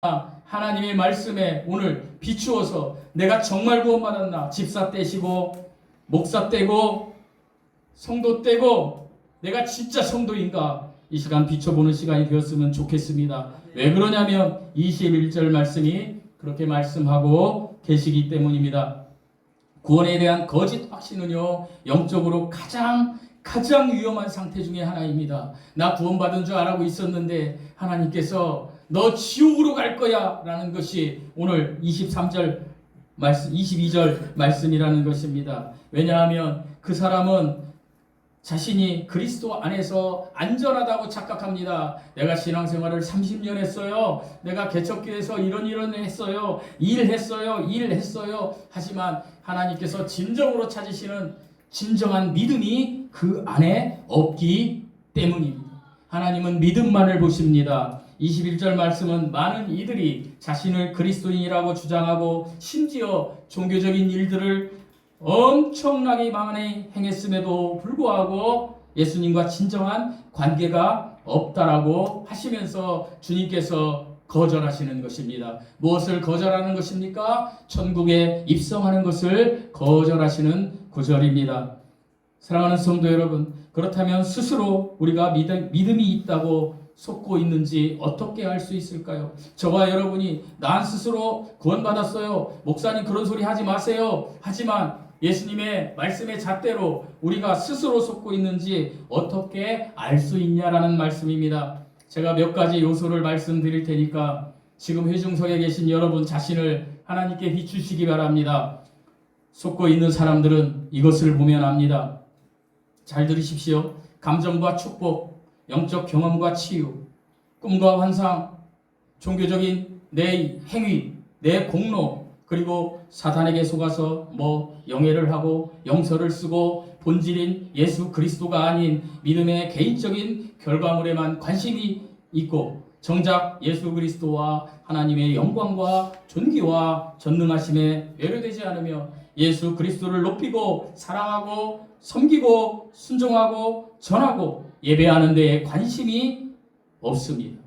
하나님의 말씀에 오늘 비추어서 내가 정말 구원받았나, 집사 떼시고 목사 떼고 성도 떼고 내가 진짜 성도인가, 이 시간 비춰보는 시간이 되었으면 좋겠습니다. 왜 그러냐면 21절 말씀이 그렇게 말씀하고 계시기 때문입니다. 구원에 대한 거짓 확신은요, 영적으로 가장 위험한 상태 중에 하나입니다. 나 구원받은 줄 알고 있었는데 하나님께서 너 지옥으로 갈 거야 라는 것이 오늘 23절 말씀, 22절 말씀이라는 것입니다. 왜냐하면 그 사람은 자신이 그리스도 안에서 안전하다고 착각합니다. 내가 신앙생활을 30년 했어요. 내가 개척교회에서 이런 했어요. 일했어요. 하지만 하나님께서 진정으로 찾으시는 진정한 믿음이 그 안에 없기 때문입니다. 하나님은 믿음만을 보십니다. 21절 말씀은 많은 이들이 자신을 그리스도인이라고 주장하고 심지어 종교적인 일들을 엄청나게 많이 행했음에도 불구하고 예수님과 진정한 관계가 없다라고 하시면서 주님께서 거절하시는 것입니다. 무엇을 거절하는 것입니까? 천국에 입성하는 것을 거절하시는 구절입니다. 사랑하는 성도 여러분, 그렇다면 스스로 우리가 믿음이 있다고 속고 있는지 어떻게 알 수 있을까요? 저와 여러분이 난 스스로 구원받았어요, 목사님 그런 소리 하지 마세요, 하지만 예수님의 말씀의 잣대로 우리가 스스로 속고 있는지 어떻게 알 수 있냐라는 말씀입니다. 제가 몇 가지 요소를 말씀드릴 테니까 지금 회중석에 계신 여러분 자신을 하나님께 비추시기 바랍니다. 속고 있는 사람들은 이것을 보면 압니다. 잘 들으십시오. 감정과 축복, 영적 경험과 치유, 꿈과 환상, 종교적인 내 행위, 내 공로, 그리고 사탄에게 속아서 영예를 하고 영서를 쓰고 본질인 예수 그리스도가 아닌 믿음의 개인적인 결과물에만 관심이 있고 정작 예수 그리스도와 하나님의 영광과 존귀와 전능하심에 매료되지 않으며 예수 그리스도를 높이고 사랑하고 섬기고 순종하고 전하고 예배하는 데에 관심이 없습니다.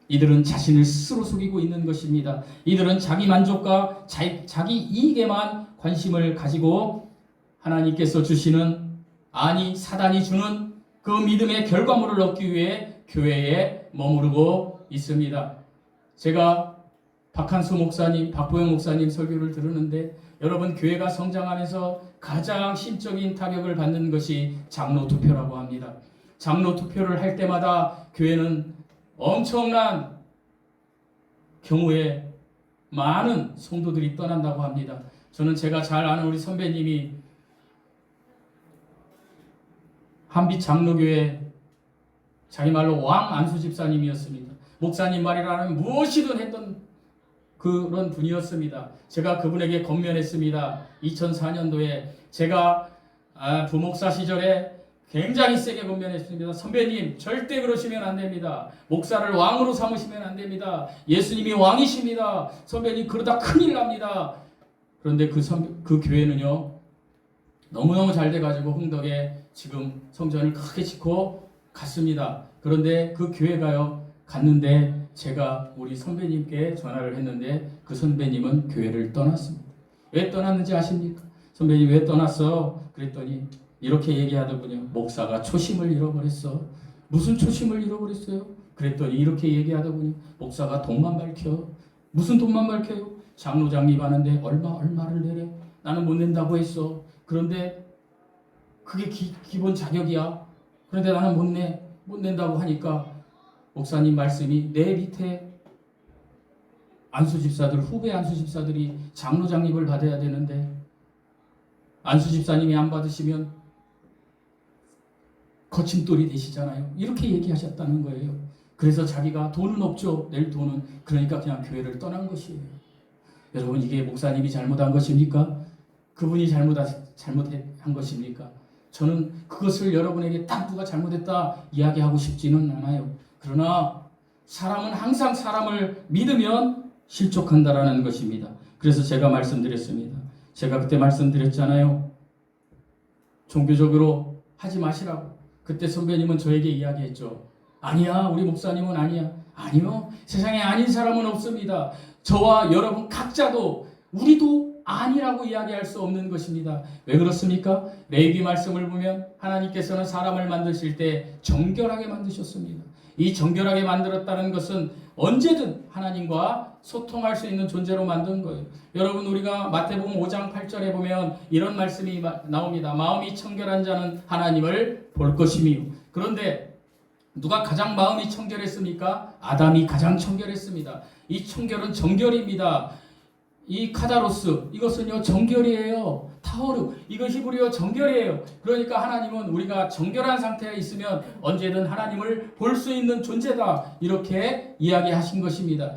이들은 자신을 스스로 속이고 있는 것입니다. 이들은 자기 만족과 자기 이익에만 관심을 가지고 하나님께서 주시는, 아니 사단이 주는 그 믿음의 결과물을 얻기 위해 교회에 머무르고 있습니다. 제가 박한수 목사님, 박보영 목사님 설교를 들었는데 여러분, 교회가 성장하면서 가장 심적인 타격을 받는 것이 장로 투표라고 합니다. 장로 투표를 할 때마다 교회는 엄청난 경우에 많은 성도들이 떠난다고 합니다. 저는 제가 잘 아는 우리 선배님이 한빛 장로교회 자기 말로 왕 안수 집사님이었습니다. 목사님 말이라면 무엇이든 했던 그런 분이었습니다. 제가 그분에게 권면했습니다. 2004년도에 제가 부목사 시절에 굉장히 세게 권면했습니다. 선배님, 절대 그러시면 안 됩니다. 목사를 왕으로 삼으시면 안 됩니다. 예수님이 왕이십니다. 선배님, 그러다 큰일 납니다. 그런데 그 교회는요, 너무너무 잘 돼가지고 흥덕에 지금 성전을 크게 짓고 갔습니다. 그런데 그 교회가요, 갔는데 제가 우리 선배님께 전화를 했는데 그 선배님은 교회를 떠났습니다. 왜 떠났는지 아십니까? 선배님 왜 떠났어? 그랬더니 이렇게 얘기하더군요. 목사가 초심을 잃어버렸어. 무슨 초심을 잃어버렸어요? 그랬더니 이렇게 얘기하더군요. 목사가 돈만 밝혀. 무슨 돈만 밝혀요? 장로 장립하는데 얼마를 내래? 나는 못 낸다고 했어. 그런데 그게 기본 자격이야. 그런데 나는 못 낸다고 하니까 목사님 말씀이 내 밑에 안수집사들, 후배 안수집사들이 장로 장립을 받아야 되는데 안수집사님이 안 받으시면 거침돌이 되시잖아요. 이렇게 얘기하셨다는 거예요. 그래서 자기가 돈은 없죠. 낼 돈은. 그러니까 그냥 교회를 떠난 것이에요. 여러분, 이게 목사님이 잘못한 것입니까? 그분이 잘못한 것입니까? 저는 그것을 여러분에게 딱 누가 잘못했다 이야기하고 싶지는 않아요. 그러나 사람은 항상 사람을 믿으면 실족한다라는 것입니다. 그래서 제가 말씀드렸습니다. 제가 그때 말씀드렸잖아요. 종교적으로 하지 마시라고. 그때 선배님은 저에게 이야기했죠. 아니야, 우리 목사님은 아니야. 아니요, 세상에 아닌 사람은 없습니다. 저와 여러분 각자도 우리도 아니라고 이야기할 수 없는 것입니다. 왜 그렇습니까? 레위기 말씀을 보면 하나님께서는 사람을 만드실 때 정결하게 만드셨습니다. 이 정결하게 만들었다는 것은 언제든 하나님과 소통할 수 있는 존재로 만든 거예요. 여러분, 우리가 마태복음 5장 8절에 보면 이런 말씀이 나옵니다. 마음이 청결한 자는 하나님을 볼 것이며. 그런데 누가 가장 마음이 청결했습니까? 아담이 가장 청결했습니다. 이 청결은 정결입니다. 이 카다로스, 이것은요 정결이에요. 타오르, 이거 히브리어 정결이에요. 그러니까 하나님은 우리가 정결한 상태에 있으면 언제든 하나님을 볼 수 있는 존재다, 이렇게 이야기하신 것입니다.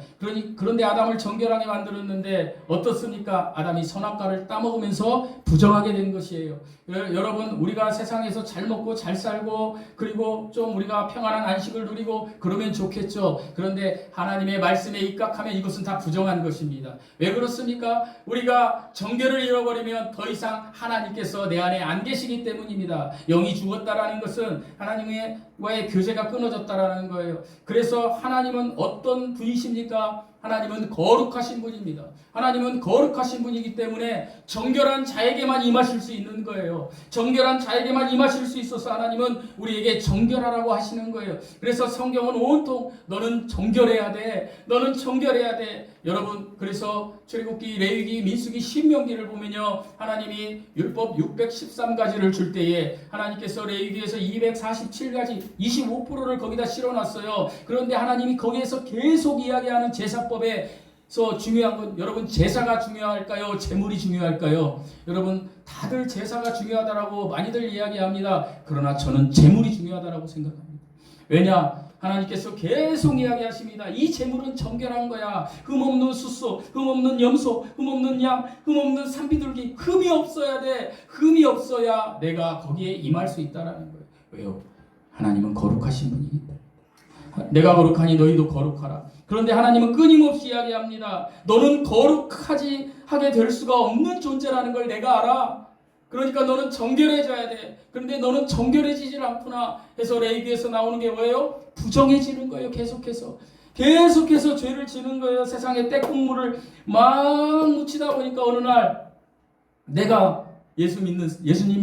그런데 아담을 정결하게 만들었는데 어떻습니까? 아담이 선악과를 따먹으면서 부정하게 된 것이에요. 여러분, 우리가 세상에서 잘 먹고 잘 살고 그리고 좀 우리가 평안한 안식을 누리고 그러면 좋겠죠. 그런데 하나님의 말씀에 입각하면 이것은 다 부정한 것입니다. 왜 그렇습니까? 우리가 정결을 잃어버리면 더 이상 하나님께서 내 안에 안 계시기 때문입니다. 영이 죽었다라는 것은 하나님과의 교제가 끊어졌다라는 거예요. 그래서 하나님은 어떤 분이십니까? 하나님은 거룩하신 분입니다. 하나님은 거룩하신 분이기 때문에 정결한 자에게만 임하실 수 있는 거예요. 정결한 자에게만 임하실 수 있어서 하나님은 우리에게 정결하라고 하시는 거예요. 그래서 성경은 온통 너는 정결해야 돼, 너는 정결해야 돼. 여러분, 그래서 출애굽기, 레위기, 민수기, 신명기를 보면요, 하나님이 율법 613가지를 줄 때에 하나님께서 레위기에서 247가지 25%를 거기다 실어놨어요. 그런데 하나님이 거기에서 계속 이야기하는 제사법에서 중요한 건, 여러분, 제사가 중요할까요? 제물이 중요할까요? 여러분, 다들 제사가 중요하다라고 많이들 이야기합니다. 그러나 저는 제물이 중요하다라고 생각합니다. 왜냐? 하나님께서 계속 이야기하십니다. 이 제물은 정결한 거야. 흠없는 숫소, 흠없는 염소, 흠없는 양, 흠없는 산비둘기, 흠이 없어야 돼. 흠이 없어야 내가 거기에 임할 수 있다라는 거예요. 왜요? 하나님은 거룩하신 분이기 때문에. 내가 거룩하니 너희도 거룩하라. 그런데 하나님은 끊임없이 이야기합니다. 너는 거룩하지 하게 될 수가 없는 존재라는 걸 내가 알아. 그러니까 너는 정결해져야 돼. 그런데 너는 정결해지질 않구나 해서 레위기에서 나오는 게 뭐예요? 부정해지는 거예요. 계속해서 죄를 지는 거예요. 세상에 때국물을 막 묻히다 보니까 어느 날 내가 예수님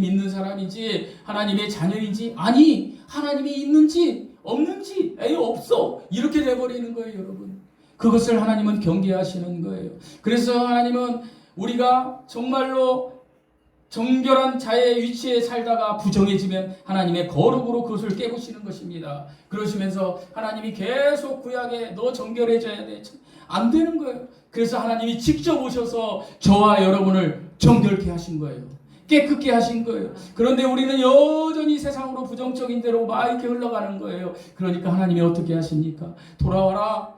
믿는 사람인지 하나님의 자녀인지, 아니 하나님이 있는지 없는지, 에이 없어, 이렇게 돼버리는 거예요. 여러분, 그것을 하나님은 경계하시는 거예요. 그래서 하나님은 우리가 정말로 정결한 자의 위치에 살다가 부정해지면 하나님의 거룩으로 그것을 깨부시는 것입니다. 그러시면서 하나님이 계속 구약에 너 정결해져야 돼, 안 되는 거예요. 그래서 하나님이 직접 오셔서 저와 여러분을 정결케 하신 거예요. 깨끗게 하신 거예요. 그런데 우리는 여전히 세상으로 부정적인 대로 막 이렇게 흘러가는 거예요. 그러니까 하나님이 어떻게 하십니까? 돌아와라,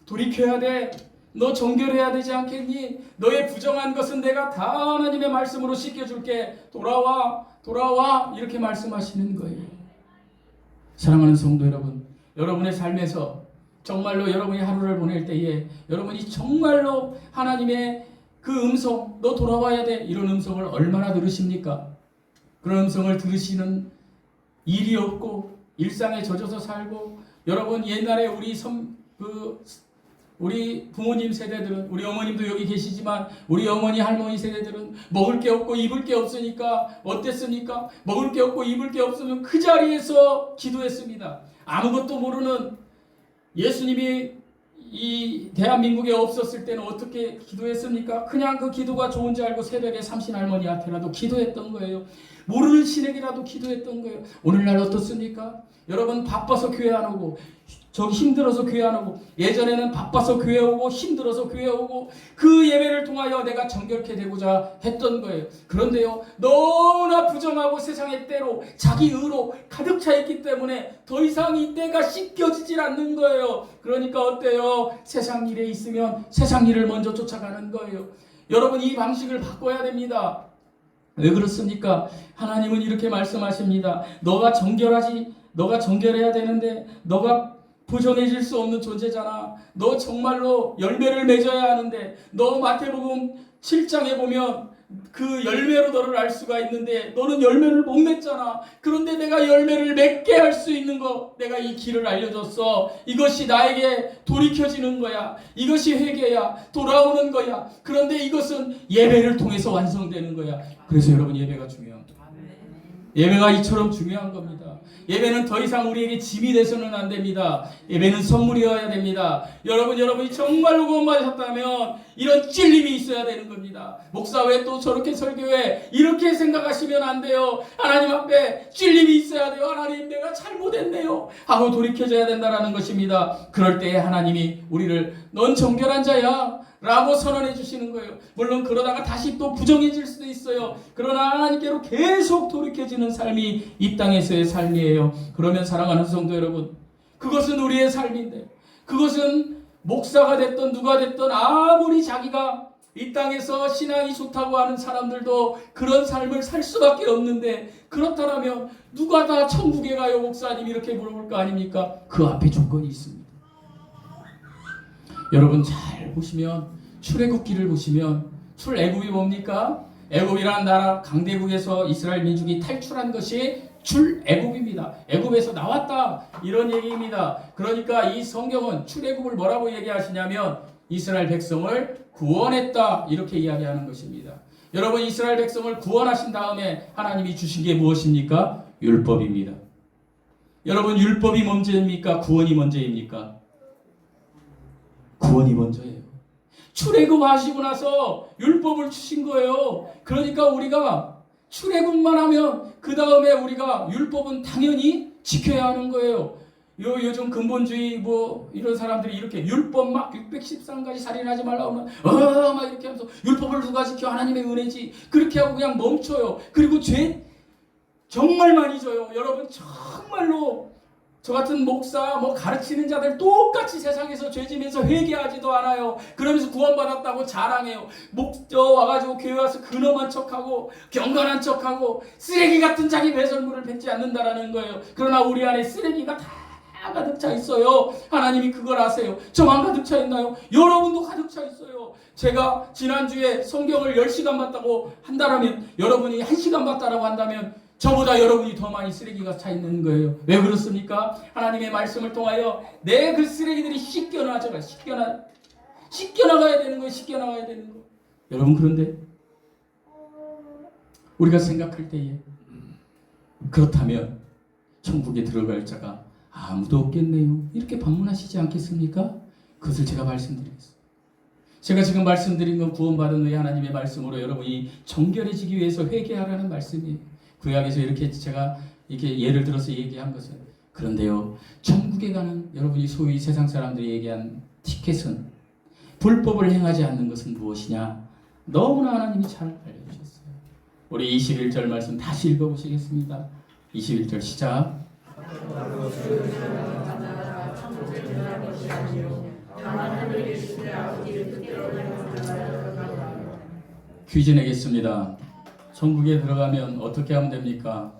돌이켜야 돼, 너 정결해야 되지 않겠니? 너의 부정한 것은 내가 다 하나님의 말씀으로 씻겨줄게, 돌아와, 이렇게 말씀하시는 거예요. 사랑하는 성도 여러분, 여러분의 삶에서 정말로 여러분이 하루를 보낼 때에 여러분이 정말로 하나님의 그 음성, 너 돌아와야 돼, 이런 음성을 얼마나 들으십니까? 그런 음성을 들으시는 일이 없고 일상에 젖어서 살고, 여러분 옛날에 우리 부모님 세대들은, 우리 어머님도 여기 계시지만 우리 어머니 할머니 세대들은 먹을 게 없고 입을 게 없으니까 어땠습니까? 먹을 게 없고 입을 게 없으면 그 자리에서 기도했습니다. 아무것도 모르는 예수님이 이 대한민국에 없었을 때는 어떻게 기도했습니까? 그냥 그 기도가 좋은지 알고 새벽에 삼신할머니 앞에라도 기도했던 거예요. 모르는 신에게라도 기도했던 거예요. 오늘날 어떻습니까? 여러분, 바빠서 교회 안 오고, 저기 힘들어서 교회 안 오고, 예전에는 바빠서 교회 오고 힘들어서 교회 오고 그 예배를 통하여 내가 정결케 되고자 했던 거예요. 그런데요, 너무나 부정하고 세상의 때로 자기 의로 가득 차 있기 때문에 더 이상 이 때가 씻겨지질 않는 거예요. 그러니까 어때요? 세상 일에 있으면 세상 일을 먼저 쫓아가는 거예요. 여러분, 이 방식을 바꿔야 됩니다. 왜 그렇습니까? 하나님은 이렇게 말씀하십니다. 너가 정결해야 되는데 너가 부정해질 수 없는 존재잖아. 너 정말로 열매를 맺어야 하는데, 너 마태복음 7장에 보면 그 열매로 너를 알 수가 있는데 너는 열매를 못 맺잖아. 그런데 내가 열매를 맺게 할 수 있는 거, 내가 이 길을 알려줬어. 이것이 나에게 돌이켜지는 거야. 이것이 회개야. 돌아오는 거야. 그런데 이것은 예배를 통해서 완성되는 거야. 그래서 여러분, 예배가 중요한 거야. 예배가 이처럼 중요한 겁니다. 예배는 더 이상 우리에게 짐이 돼서는 안 됩니다. 예배는 선물이어야 됩니다. 여러분이 정말로 구원받으셨다면 이런 찔림이 있어야 되는 겁니다. 목사 왜 또 저렇게 설교해? 이렇게 생각하시면 안 돼요. 하나님 앞에 찔림이 있어야 돼요. 하나님, 내가 잘못했네요 하고 돌이켜져야 된다는 것입니다. 그럴 때에 하나님이 우리를 넌 정결한 자야 라고 선언해 주시는 거예요. 물론 그러다가 다시 또 부정해질 수도 있어요. 그러나 하나님께로 계속 돌이켜지는 삶이 이 땅에서의 삶이에요. 그러면 사랑하는 성도 여러분, 그것은 우리의 삶인데, 그것은 목사가 됐던 누가 됐던 아무리 자기가 이 땅에서 신앙이 좋다고 하는 사람들도 그런 삶을 살 수밖에 없는데, 그렇다면 누가 다 천국에 가요 목사님 이렇게 물어볼 거 아닙니까? 그 앞에 조건이 있습니다. 여러분 잘 보시면 출애굽기를 보시면 출애굽이 뭡니까? 애굽이라는 나라 강대국에서 이스라엘 민족이 탈출한 것이 출애굽입니다. 애굽에서 나왔다 이런 얘기입니다. 그러니까 이 성경은 출애굽을 뭐라고 얘기하시냐면 이스라엘 백성을 구원했다 이렇게 이야기하는 것입니다. 여러분, 이스라엘 백성을 구원하신 다음에 하나님이 주신 게 무엇입니까? 율법입니다. 여러분, 율법이 먼저입니까? 구원이 먼저입니까? 구원이 먼저예요. 출애굽하시고 나서 율법을 주신 거예요. 그러니까 우리가 출애굽만 하면 그 다음에 우리가 율법은 당연히 지켜야 하는 거예요. 요즘 근본주의 뭐 이런 사람들이 이렇게 율법 막 613가지 살인하지 말라고 하면 막 이렇게 하면서 율법을 누가 지켜? 하나님의 은혜지. 그렇게 하고 그냥 멈춰요. 그리고 죄 정말 많이 져요. 여러분, 정말로 저 같은 목사, 가르치는 자들 똑같이 세상에서 죄지면서 회개하지도 않아요. 그러면서 구원받았다고 자랑해요. 와가지고 교회 와서 근엄한 척하고 경건한 척하고 쓰레기 같은 자기 배설물을 뱉지 않는다라는 거예요. 그러나 우리 안에 쓰레기가 다 가득 차 있어요. 하나님이 그걸 아세요. 저만 가득 차 있나요? 여러분도 가득 차 있어요. 제가 지난주에 성경을 10시간 봤다고 한다면, 여러분이 1시간 봤다라고 한다면 저보다 여러분이 더 많이 쓰레기가 차 있는 거예요. 왜 그렇습니까? 하나님의 말씀을 통하여 내 그 쓰레기들이 씻겨나가야 되는 거예요. 씻겨나가야 되는 거. 여러분, 그런데 우리가 생각할 때에 그렇다면 천국에 들어갈 자가 아무도 없겠네요. 이렇게 반문하시지 않겠습니까? 그것을 제가 말씀드리겠습니다. 제가 지금 말씀드린 건 구원받은 후에 하나님의 말씀으로 여러분이 정결해지기 위해서 회개하라는 말씀이에요. 구약에서 이렇게 제가 이렇게 예를 들어서 얘기한 것은, 그런데요, 천국에 가는 여러분이 소위 세상 사람들이 얘기한 티켓은, 불법을 행하지 않는 것은 무엇이냐? 너무나 하나님이 잘 알려주셨어요. 우리 21절 말씀 다시 읽어보시겠습니다. 21절 시작. 퀴즈 내겠습니다. 천국에 들어가면 어떻게 하면 됩니까?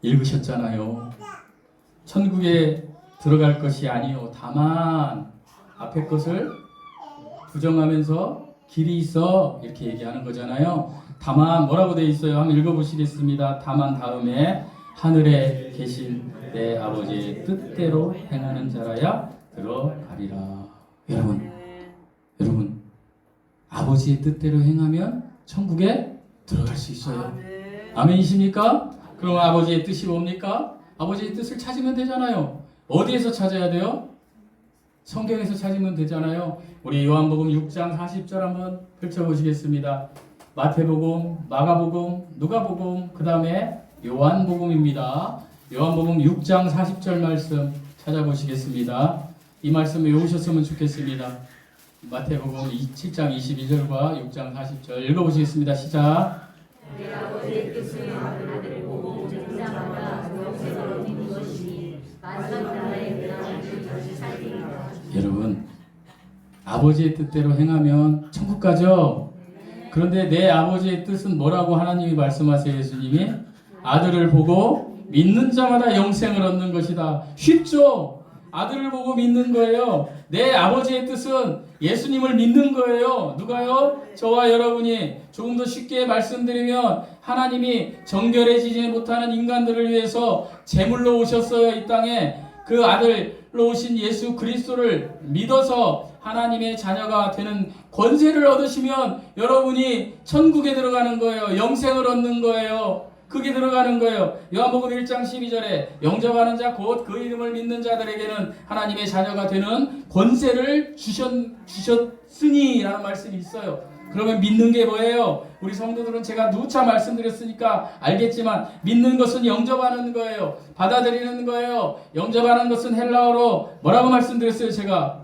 읽으셨잖아요. 천국에 들어갈 것이 아니요, 다만 앞에 것을 부정하면서 길이 있어 이렇게 얘기하는 거잖아요. 다만 뭐라고 되어 있어요? 한번 읽어보시겠습니다. 다만 다음에 하늘에 계신 내 아버지의 뜻대로 행하는 자라야 들어가리라. 여러분, 아버지의 뜻대로 행하면 천국에 들어갈 수 있어요. 아멘이십니까? 그럼 아버지의 뜻이 뭡니까? 아버지의 뜻을 찾으면 되잖아요. 어디에서 찾아야 돼요? 성경에서 찾으면 되잖아요. 우리 요한복음 6장 40절 한번 펼쳐보시겠습니다. 마태복음, 마가복음, 누가복음, 그 다음에 요한복음입니다. 요한복음 6장 40절 말씀 찾아보시겠습니다. 이 말씀 외우셨으면 좋겠습니다. 마태복음 7장 22절과 6장 40절 읽어보시겠습니다. 시작. 내 아버지의 뜻을 아들을 보고 듣자마자 영생을 얻는 것이니 마지막 날에 내가 다시 살리리라. 여러분, 아버지의 뜻대로 행하면 천국 가죠? 그런데 내 아버지의 뜻은 뭐라고 하나님이 말씀하세요? 예수님이 아들을 보고 믿는 자마다 영생을 얻는 것이다. 쉽죠? 아들을 보고 믿는 거예요. 내 아버지의 뜻은 예수님을 믿는 거예요. 누가요? 저와 여러분이. 조금 더 쉽게 말씀드리면 하나님이 정결해지지 못하는 인간들을 위해서 제물로 오셨어요. 이 땅에. 그 아들로 오신 예수 그리스도를 믿어서 하나님의 자녀가 되는 권세를 얻으시면 여러분이 천국에 들어가는 거예요. 영생을 얻는 거예요. 그게 들어가는 거예요. 요한복음 1장 12절에 영접하는 자 곧 그 이름을 믿는 자들에게는 하나님의 자녀가 되는 권세를 주셨으니 라는 말씀이 있어요. 그러면 믿는 게 뭐예요? 우리 성도들은 제가 누차 말씀드렸으니까 알겠지만 믿는 것은 영접하는 거예요. 받아들이는 거예요. 영접하는 것은 헬라어로 뭐라고 말씀드렸어요? 제가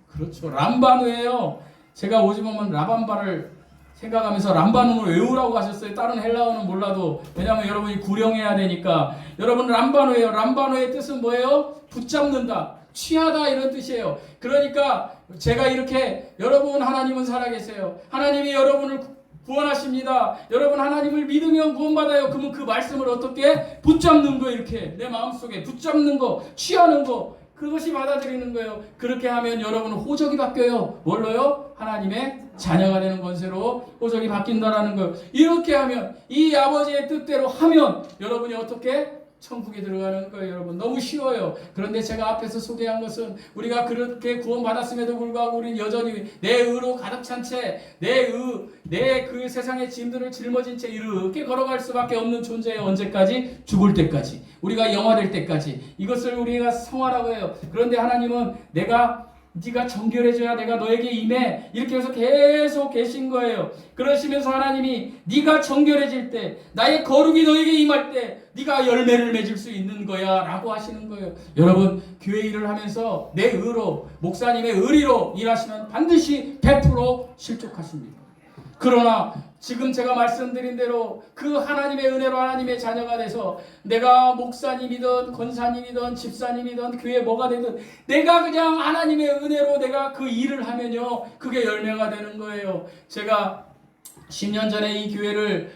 그렇죠. 람바누예요. 제가 오직 보면 라밤바를 생각하면서 람바누를 외우라고 하셨어요. 다른 헬라어는 몰라도. 왜냐하면 여러분이 구령해야 되니까. 여러분 람바누예요. 람바누의 뜻은 뭐예요? 붙잡는다. 취하다 이런 뜻이에요. 그러니까 제가 이렇게 여러분 하나님은 살아계세요. 하나님이 여러분을 구원하십니다. 여러분 하나님을 믿으면 구원받아요. 그러면 그 말씀을 어떻게 붙잡는 거 이렇게 내 마음속에 붙잡는 거 취하는 거 그것이 받아들이는 거예요. 그렇게 하면 여러분은 호적이 바뀌어요. 뭘로요? 하나님의 자녀가 되는 권세로 호적이 바뀐다라는 거예요. 이렇게 하면 이 아버지의 뜻대로 하면 여러분이 어떻게? 천국에 들어가는 거예요. 여러분 너무 쉬워요. 그런데 제가 앞에서 소개한 것은 우리가 그렇게 구원받았음에도 불구하고 우리는 여전히 내 의로 가득 찬 채 내 그 세상의 짐들을 짊어진 채 이렇게 걸어갈 수밖에 없는 존재예요. 언제까지? 죽을 때까지. 우리가 영화될 때까지. 이것을 우리가 성화라고 해요. 그런데 하나님은 네가 정결해져야 내가 너에게 임해 이렇게 해서 계속 계신 거예요. 그러시면서 하나님이 네가 정결해질 때 나의 거룩이 너에게 임할 때 네가 열매를 맺을 수 있는 거야 라고 하시는 거예요. 여러분 교회 일을 하면서 내 의로 목사님의 의리로 일하시면 반드시 100% 실족하십니다. 그러나 지금 제가 말씀드린 대로 그 하나님의 은혜로 하나님의 자녀가 돼서 내가 목사님이든 권사님이든 집사님이든 교회 뭐가 되든 내가 그냥 하나님의 은혜로 내가 그 일을 하면요 그게 열매가 되는 거예요. 제가 10년 전에 이 교회를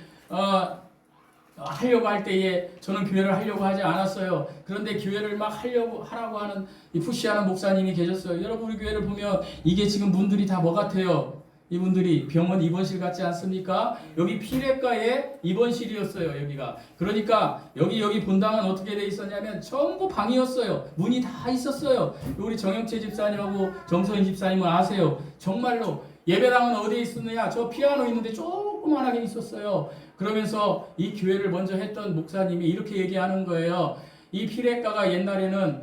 하려고 할 때에 저는 교회를 하려고 하지 않았어요. 그런데 교회를 막 하라고 하는 이 푸시하는 목사님이 계셨어요. 여러분 우리 교회를 보면 이게 지금 문들이 다 뭐 같아요? 이분들이 병원 입원실 같지 않습니까? 여기 피내과의 입원실이었어요. 여기가. 그러니까 여기 본당은 어떻게 돼 있었냐면 전부 방이었어요. 문이 다 있었어요. 우리 정영채 집사님하고 정서인 집사님은 아세요. 정말로 예배당은 어디에 있었느냐? 저 피아노 있는데 조그만하게 있었어요. 그러면서 이 교회를 먼저 했던 목사님이 이렇게 얘기하는 거예요. 이 피내과가 옛날에는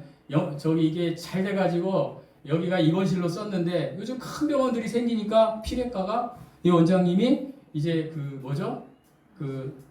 이게 잘 돼가지고 여기가 입원실로 썼는데 요즘 큰 병원들이 생기니까 피내과가 이 원장님이 이제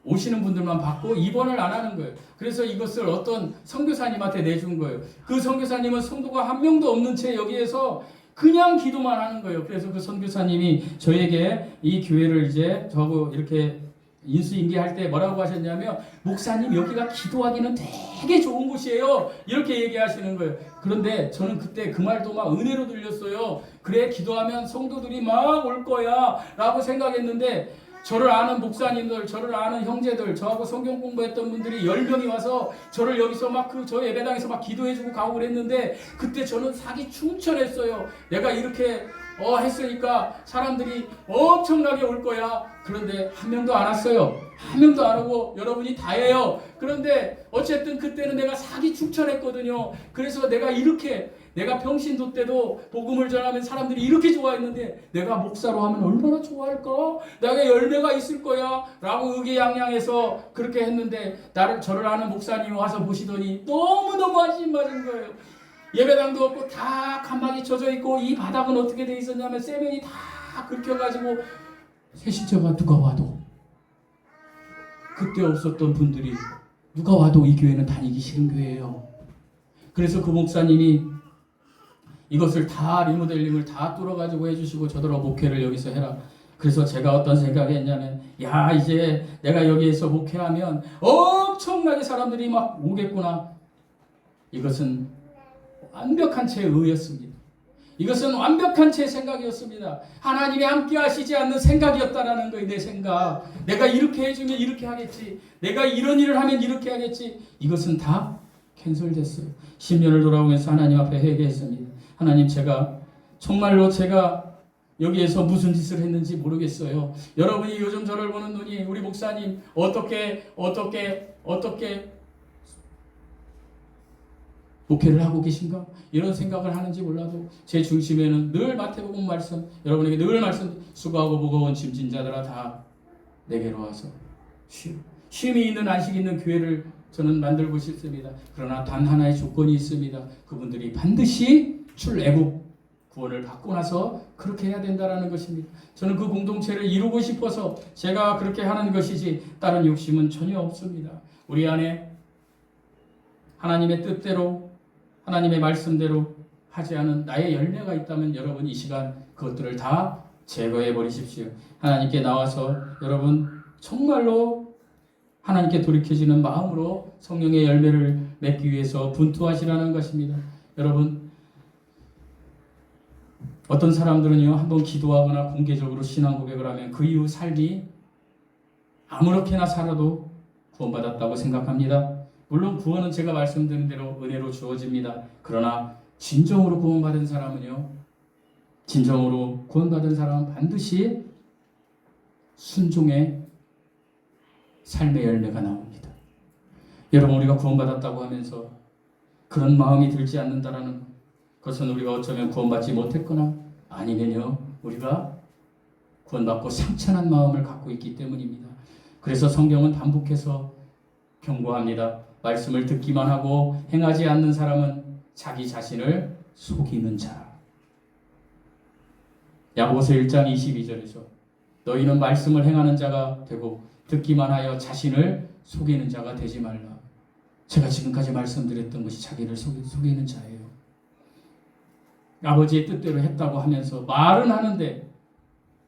오시는 분들만 받고 입원을 안 하는 거예요. 그래서 이것을 어떤 선교사님한테 내준 거예요. 그 선교사님은 성도가 한 명도 없는 채 여기에서 그냥 기도만 하는 거예요. 그래서 그 선교사님이 저에게 이 교회를 이제 저하고 이렇게 인수인계할 때 뭐라고 하셨냐면 목사님 여기가 기도하기는 되게 좋은 곳이에요 이렇게 얘기하시는 거예요. 그런데 저는 그때 그 말도 막 은혜로 들렸어요. 그래 기도하면 성도들이 막 올 거야 라고 생각했는데 저를 아는 목사님들, 저를 아는 형제들, 저하고 성경 공부했던 분들이 10명이 와서 저를 여기서 막 저 예배당에서 막 기도해주고 가고 그랬는데 그때 저는 사기 충천했어요. 내가 이렇게 했으니까 사람들이 엄청나게 올 거야. 그런데 한 명도 안 왔어요. 한 명도 안 오고 여러분이 다예요. 그런데 어쨌든 그때는 내가 사기 충천했거든요. 그래서 내가 평신도 때도 복음을 전하면 사람들이 이렇게 좋아했는데 내가 목사로 하면 얼마나 좋아할까? 내가 열매가 있을 거야 라고 의기양양해서 그렇게 했는데 저를 아는 목사님이 와서 보시더니 너무너무 한심 맞은 거예요. 예배당도 없고 다 칸막이 쳐져 있고 이 바닥은 어떻게 돼 있었냐면 세면이 다 긁혀가지고 새신자가 누가 와도 그때 없었던 분들이 누가 와도 이 교회는 다니기 싫은 교회예요. 그래서 그 목사님이 이것을 다 리모델링을 다 뚫어가지고 해주시고 저더러 목회를 여기서 해라. 그래서 제가 어떤 생각을 했냐면 이제 내가 여기에서 목회하면 엄청나게 사람들이 막 오겠구나. 이것은 완벽한 제 의였습니다. 이것은 완벽한 제 생각이었습니다. 하나님이 함께 하시지 않는 생각이었다라는 거예요. 내 생각. 내가 이렇게 해주면 이렇게 하겠지. 내가 이런 일을 하면 이렇게 하겠지. 이것은 다 캔슬됐어요. 10년을 돌아오면서 하나님 앞에 회개했습니다. 하나님, 정말로 제가 여기에서 무슨 짓을 했는지 모르겠어요. 여러분이 요즘 저를 보는 눈이 우리 목사님 어떻게 목회를 하고 계신가? 이런 생각을 하는지 몰라도 제 중심에는 늘 마태복음 말씀, 여러분에게 늘 말씀, 수고하고 무거운 짐진 자들아 다 내게로 와서 쉼이 있는 안식 있는 교회를 저는 만들고 싶습니다. 그러나 단 하나의 조건이 있습니다. 그분들이 반드시 출애굽 구원을 받고 나서 그렇게 해야 된다라는 것입니다. 저는 그 공동체를 이루고 싶어서 제가 그렇게 하는 것이지 다른 욕심은 전혀 없습니다. 우리 안에 하나님의 뜻대로 하나님의 말씀대로 하지 않은 나의 열매가 있다면 여러분 이 시간 그것들을 다 제거해 버리십시오. 하나님께 나와서 여러분 정말로 하나님께 돌이켜지는 마음으로 성령의 열매를 맺기 위해서 분투하시라는 것입니다. 여러분, 어떤 사람들은요, 한번 기도하거나 공개적으로 신앙 고백을 하면 그 이후 삶이 아무렇게나 살아도 구원받았다고 생각합니다. 물론 구원은 제가 말씀드린 대로 은혜로 주어집니다. 그러나 진정으로 구원받은 사람은요, 진정으로 구원받은 사람은 반드시 순종의 삶의 열매가 나옵니다. 여러분, 우리가 구원받았다고 하면서 그런 마음이 들지 않는다라는 것, 그것은 우리가 어쩌면 구원받지 못했거나 아니면요, 우리가 구원받고 상처난 마음을 갖고 있기 때문입니다. 그래서 성경은 반복해서 경고합니다. 말씀을 듣기만 하고 행하지 않는 사람은 자기 자신을 속이는 자. 야고보서 1장 22절에서 너희는 말씀을 행하는 자가 되고 듣기만 하여 자신을 속이는 자가 되지 말라. 제가 지금까지 말씀드렸던 것이 자기를 속이는 자예요. 아버지의 뜻대로 했다고 하면서 말은 하는데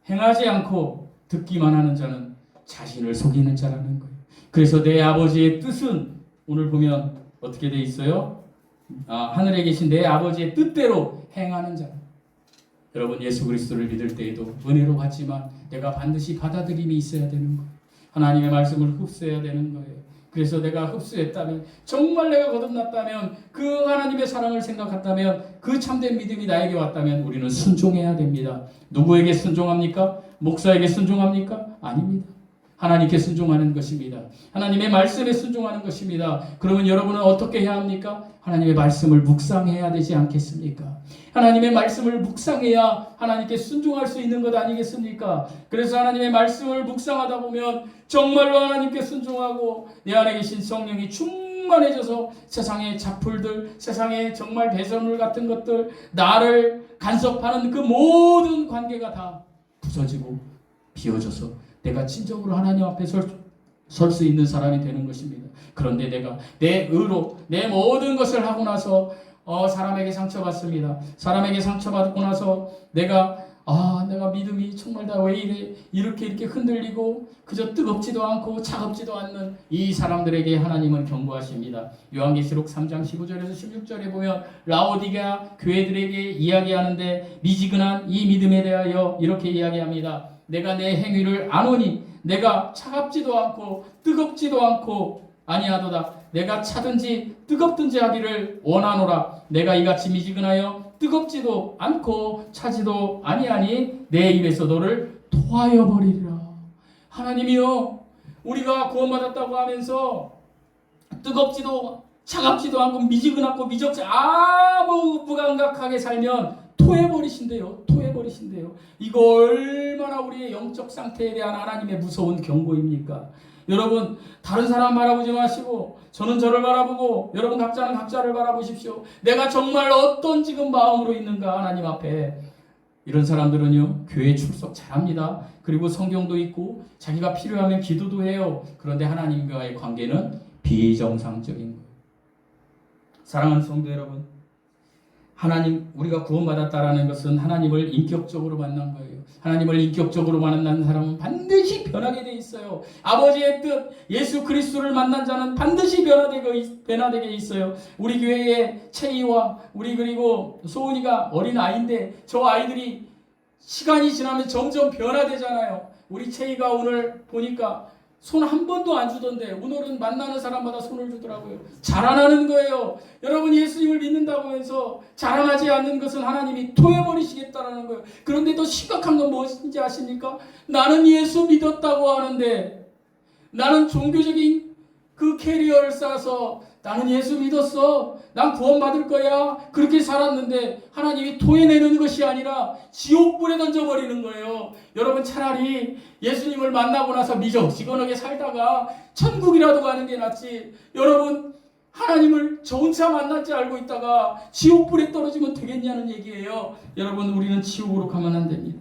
행하지 않고 듣기만 하는 자는 자신을 속이는 자라는 거예요. 그래서 내 아버지의 뜻은 오늘 보면 어떻게 돼 있어요? 하늘에 계신 내 아버지의 뜻대로 행하는 자. 여러분, 예수 그리스도를 믿을 때에도 은혜로 받지만 내가 반드시 받아들임이 있어야 되는 거예요. 하나님의 말씀을 흡수해야 되는 거예요. 그래서 내가 흡수했다면, 정말 내가 거듭났다면, 그 하나님의 사랑을 생각한다면, 그 참된 믿음이 나에게 왔다면 우리는 순종해야 됩니다. 누구에게 순종합니까? 목사에게 순종합니까? 아닙니다. 하나님께 순종하는 것입니다. 하나님의 말씀에 순종하는 것입니다. 그러면 여러분은 어떻게 해야 합니까? 하나님의 말씀을 묵상해야 되지 않겠습니까? 하나님의 말씀을 묵상해야 하나님께 순종할 수 있는 것 아니겠습니까? 그래서 하나님의 말씀을 묵상하다 보면 정말로 하나님께 순종하고 내 안에 계신 성령이 충만해져서 세상의 잡풀들, 세상의 정말 배설물 같은 것들, 나를 간섭하는 그 모든 관계가 다 부서지고 비워져서 내가 진정으로 하나님 앞에 설 수 있는 사람이 되는 것입니다. 그런데 내가 내 의로 내 모든 것을 하고 나서 사람에게 상처받습니다. 사람에게 상처받고 나서 내가 믿음이 정말 다 왜 이래 이렇게 흔들리고 그저 뜨겁지도 않고 차갑지도 않는 이 사람들에게 하나님은 경고하십니다. 요한계시록 3장 15절에서 16절에 보면 라오디게아 교회들에게 이야기하는데 미지근한 이 믿음에 대하여 이렇게 이야기합니다. 내가 내 행위를 아노니 내가 차갑지도 않고 뜨겁지도 않고 아니하도다. 내가 차든지 뜨겁든지 하기를 원하노라. 내가 이같이 미지근하여 뜨겁지도 않고 차지도 아니하니 내 입에서 너를 토하여 버리리라. 하나님이요, 우리가 구원받았다고 하면서 뜨겁지도 차갑지도 않고 미지근하고 미적지 아무 무감각하게 살면 토해버리신대요. 이거 얼마나 우리의 영적 상태에 대한 하나님의 무서운 경고입니까? 여러분, 다른 사람 바라보지 마시고 저는 저를 바라보고 여러분 각자는 각자를 바라보십시오. 내가 정말 어떤 지금 마음으로 있는가 하나님 앞에. 이런 사람들은요, 교회 출석 잘합니다. 그리고 성경도 읽고 자기가 필요하면 기도도 해요. 그런데 하나님과의 관계는 비정상적인 거예요. 사랑하는 성도 여러분, 하나님, 우리가 구원받았다라는 것은 하나님을 인격적으로 만난 거예요. 하나님을 인격적으로 만난 사람은 반드시 변하게 돼 있어요. 아버지의 뜻, 예수 그리스도를 만난 자는 반드시 변화되게 있어요. 우리 교회의 채이와 우리 그리고 소은이가 어린 아이인데 저 아이들이 시간이 지나면 점점 변화되잖아요. 우리 채이가 오늘 보니까 손 한 번도 안 주던데 오늘은 만나는 사람마다 손을 주더라고요. 자랑하는 거예요. 여러분 예수님을 믿는다고 해서 자랑하지 않는 것은 하나님이 토해버리시겠다라는 거예요. 그런데 더 심각한 건 무엇인지 아십니까? 나는 예수 믿었다고 하는데 나는 종교적인 그 캐리어를 쌓아서 나는 예수 믿었어. 난 구원받을 거야. 그렇게 살았는데 하나님이 토해내는 것이 아니라 지옥불에 던져버리는 거예요. 여러분 차라리 예수님을 만나고 나서 미적지근하게 살다가 천국이라도 가는 게 낫지. 여러분 하나님을 저 혼자 만날지 알고 있다가 지옥불에 떨어지면 되겠냐는 얘기예요. 여러분 우리는 지옥으로 가면 안 됩니다.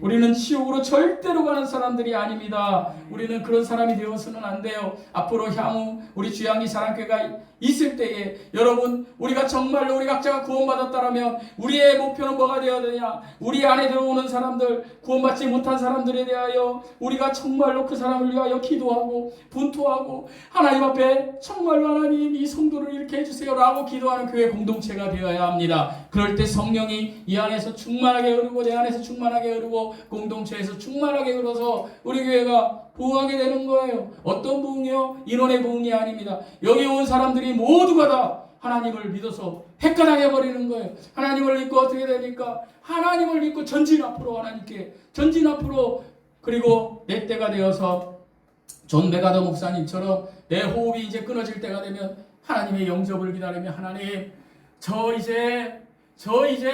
우리는 지옥으로 절대로 가는 사람들이 아닙니다. 우리는 그런 사람이 되어서는 안 돼요. 앞으로 향후 우리 주양기 사랑교회가 있을 때에 여러분 우리가 정말로 우리 각자가 구원받았다라면 우리의 목표는 뭐가 되어야 되냐? 우리 안에 들어오는 사람들, 구원받지 못한 사람들에 대하여 우리가 정말로 그 사람을 위하여 기도하고 분투하고 하나님 앞에 정말로 하나님 이 성도를 이렇게 해주세요 라고 기도하는 교회 공동체가 되어야 합니다. 그럴 때 성령이 이 안에서 충만하게 흐르고 내 안에서 충만하게 흐르고 공동체에서 충만하게 흘러서 우리 교회가 부흥하게 되는 거예요. 어떤 부흥이요? 인원의 부흥이 아닙니다. 여기 온 사람들이 모두가 다 하나님을 믿어서 헷갈아버리는 거예요. 하나님을 믿고 어떻게 됩니까? 하나님을 믿고 전진 앞으로 하나님께 전진 앞으로. 그리고 내 때가 되어서 존 메가더 목사님처럼 내 호흡이 이제 끊어질 때가 되면 하나님의 영접을 기다리며 하나님 저 이제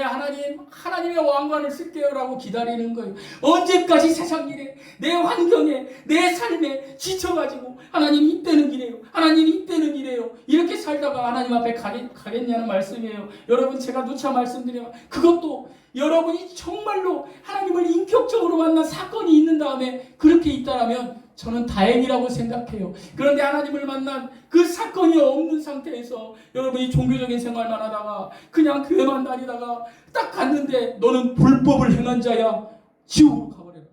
하나님의 왕관을 쓸게요라고 기다리는 거예요. 언제까지 세상 일에 내 환경에 내 삶에 지쳐가지고 하나님 이때는 이래요. 하나님 이때는 이래요. 이렇게 살다가 하나님 앞에 가겠냐는 말씀이에요. 여러분 제가 누차 말씀드리면 그것도 여러분이 정말로 하나님을 인격적으로 만난 사건이 있는 다음에 그렇게 있다라면 저는 다행이라고 생각해요. 그런데 하나님을 만난 그 사건이 없는 상태에서 여러분이 종교적인 생활만 하다가 그냥 교회만 다니다가 딱 갔는데 너는 불법을 행한 자야. 지옥으로 가버려라.